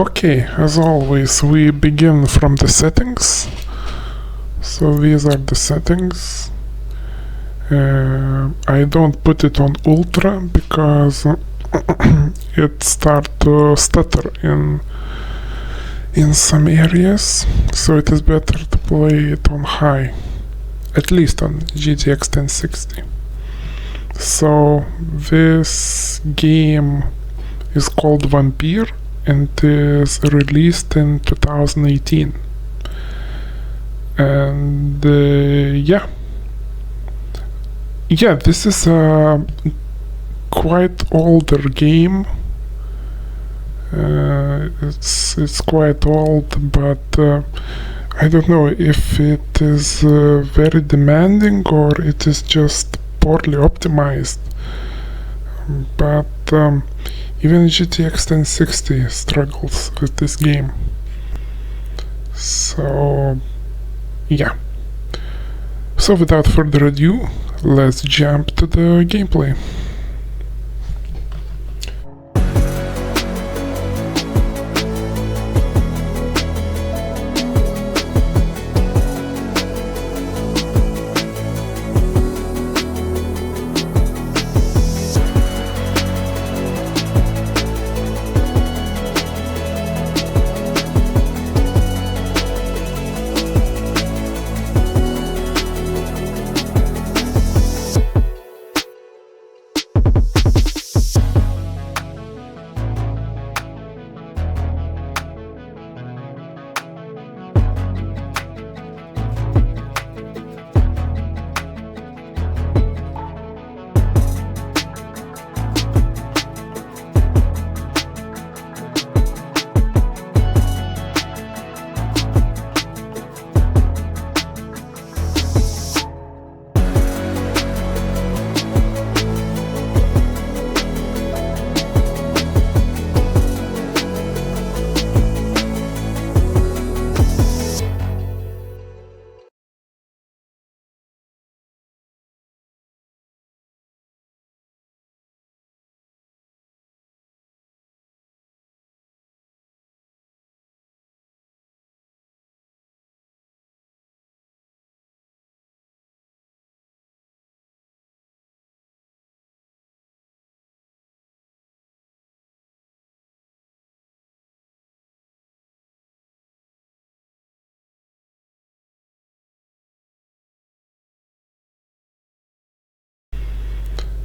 Okay, as always, we begin from the settings. So these are the settings. I don't put it on ultra because it starts to stutter in some areas, so it is better to play it on high, at least on GTX 1060. So this game is called Vampire and is released in 2018. And yeah, this is a quite older game. It's quite old, but I don't know if it is very demanding or it is just poorly optimized. But even GTX 1060 struggles with this game. So yeah. So without further ado, let's jump to the gameplay.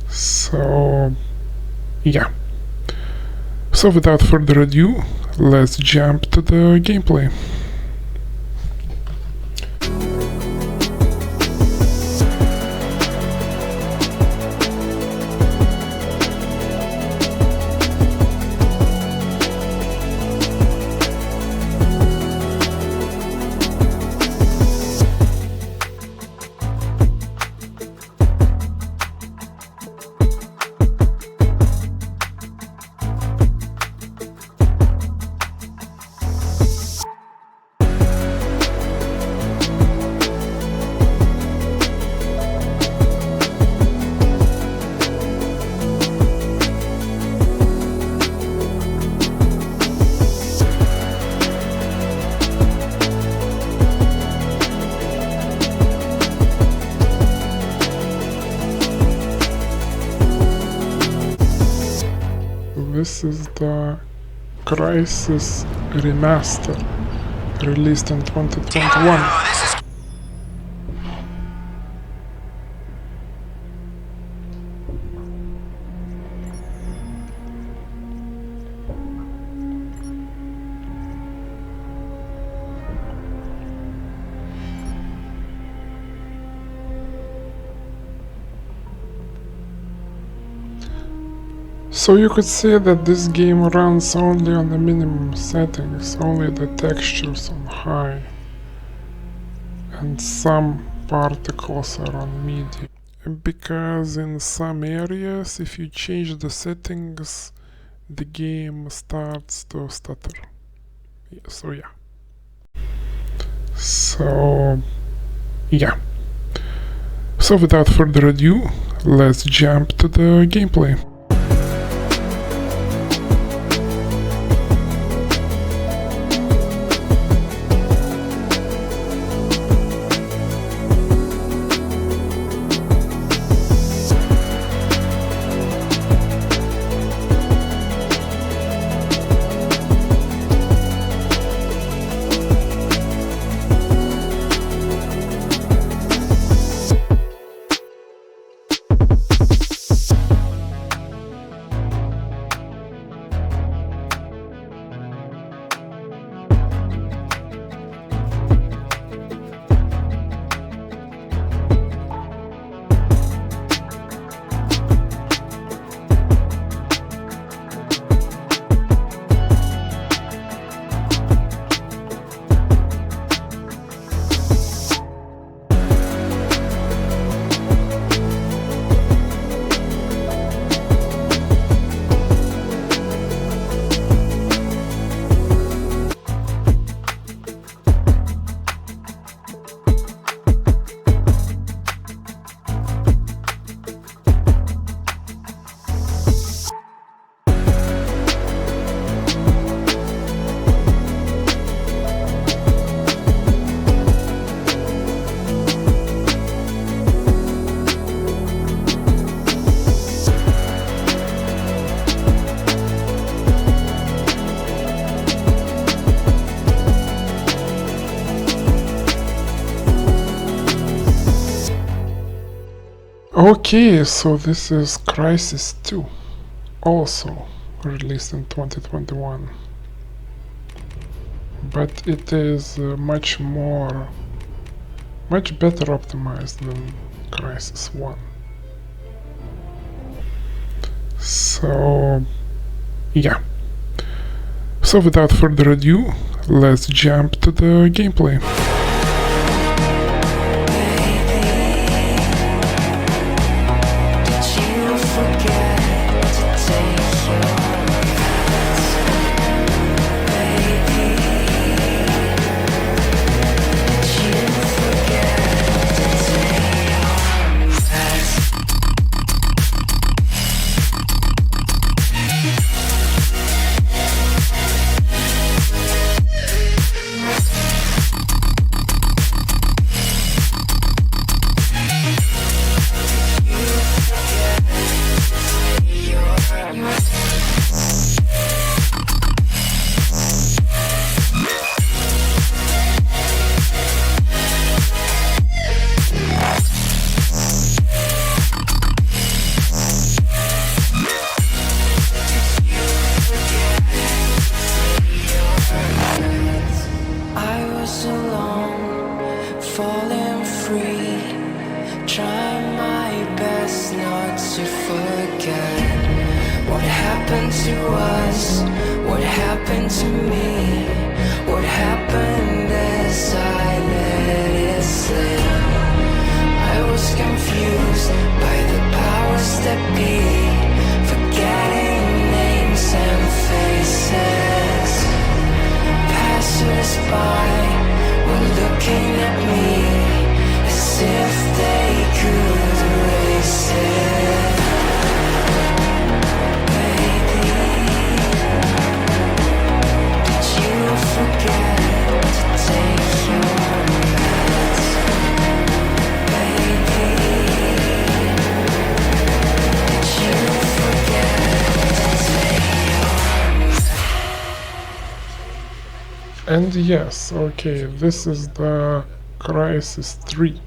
So yeah. So without further ado, let's jump to the gameplay. This is the Crysis Remaster, released in 2021. So you could say that this game runs only on the minimum settings, only the textures on high, and some particles are on medium. Because in some areas, if you change the settings, the game starts to stutter. So yeah. So without further ado, let's jump to the gameplay. Okay, so this is Crysis 2, also released in 2021. But it is much better optimized than Crysis 1. So, yeah. So without further ado, let's jump to the gameplay. And yes, okay, this is the Crysis 3,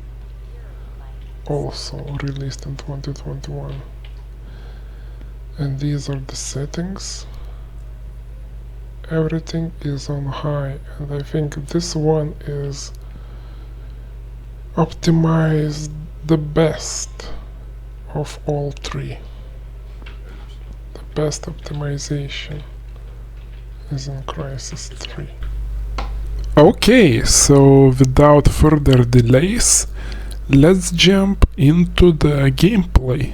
also released in 2021. And these are the settings. Everything is on high, and I think this one is optimized the best of all three. The best optimization is in Crysis 3. Okay, so without further delays, let's jump into the gameplay.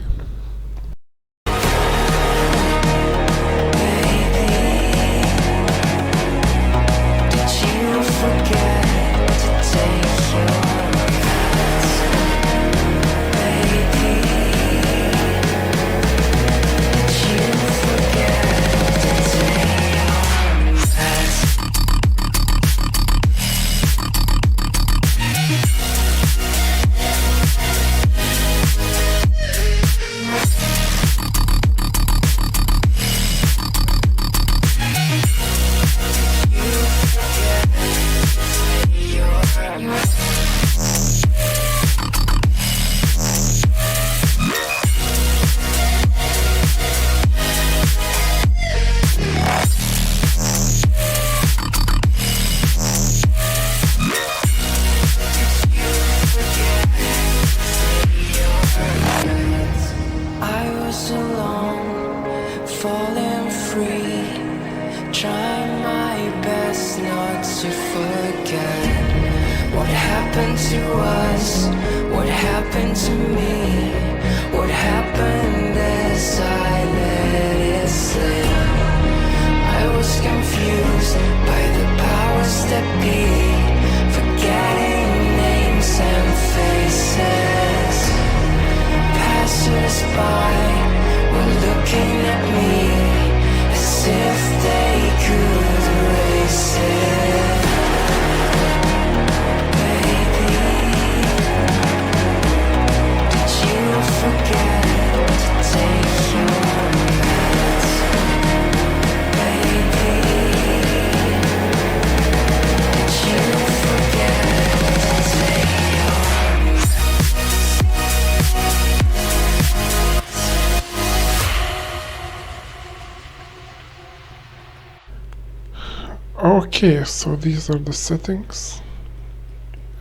Okay, so these are the settings,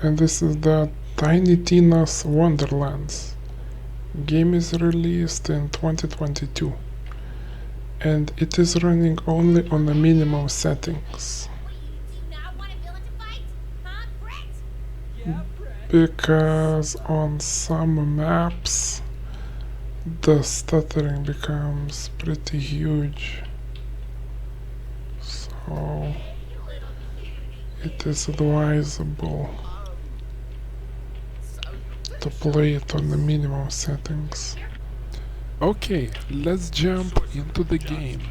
and this is the Tiny Tina's Wonderlands. Game is released in 2022, and it is running only on the minimum settings. Because on some maps the stuttering becomes pretty huge, so it is advisable to play it on the minimum settings. Okay, let's jump into the game.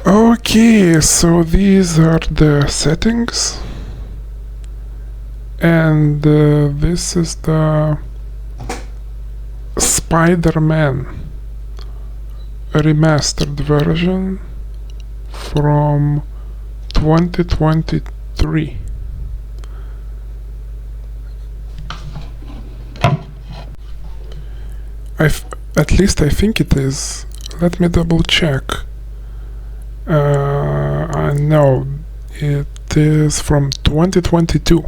Okay, so these are the settings, and this is the Spider-Man remastered version from 2023. At least I think it is. Let me double check. No, it is from 2022.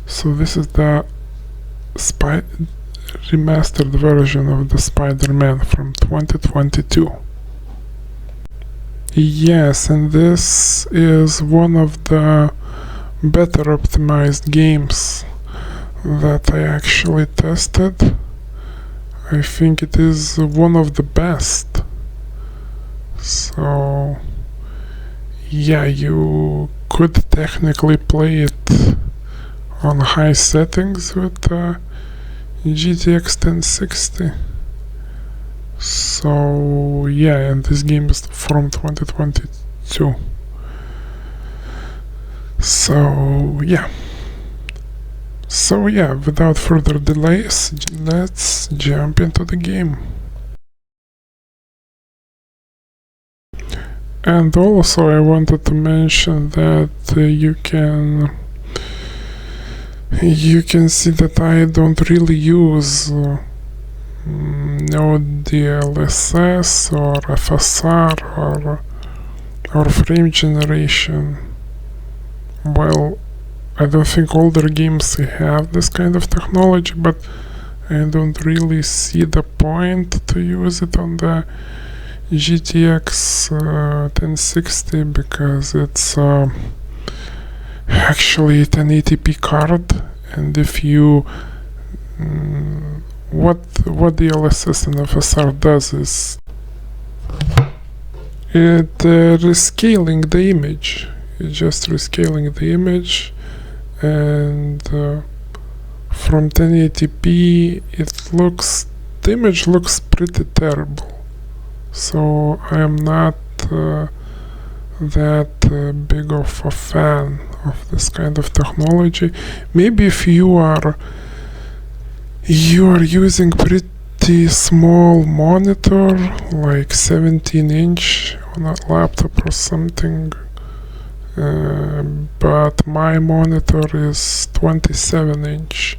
So this is the remastered version of the Spider-Man from 2022. Yes, and this is one of the better optimized games that I actually tested. I think it is one of the best. So yeah, you could technically play it on high settings with GTX 1060. So yeah, and this game is from 2022. So yeah, without further delays, let's jump into the game. And also I wanted to mention that you can see that I don't really use no DLSS or FSR or frame generation. Well, I don't think older games have this kind of technology, but I don't really see the point to use it on the GTX 1060 because it's actually 1080p card, and if you what DLSS and FSR does is it rescaling the image. It's just rescaling the image, and from 1080p the image looks pretty terrible. So I am not that big of a fan of this kind of technology. Maybe if you are using pretty small monitor, like 17-inch on a laptop or something, but my monitor is 27-inch,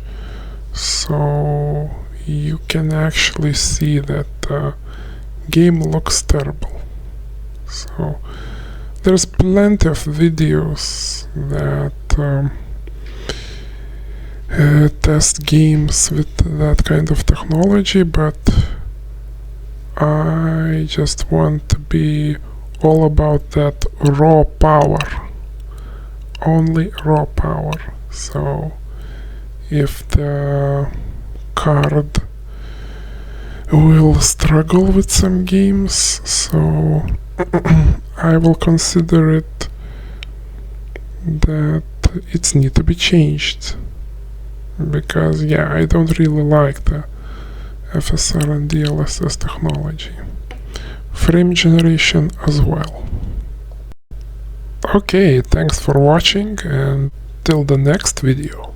so you can actually see that game looks terrible. So there's plenty of videos that test games with that kind of technology, but I just want to be all about that raw power, only raw power. So if the card will struggle with some games, so I will consider it that it's need to be changed, because yeah, I don't really like the FSR and DLSS technology. Frame generation as well. Okay, thanks for watching, and till the next video.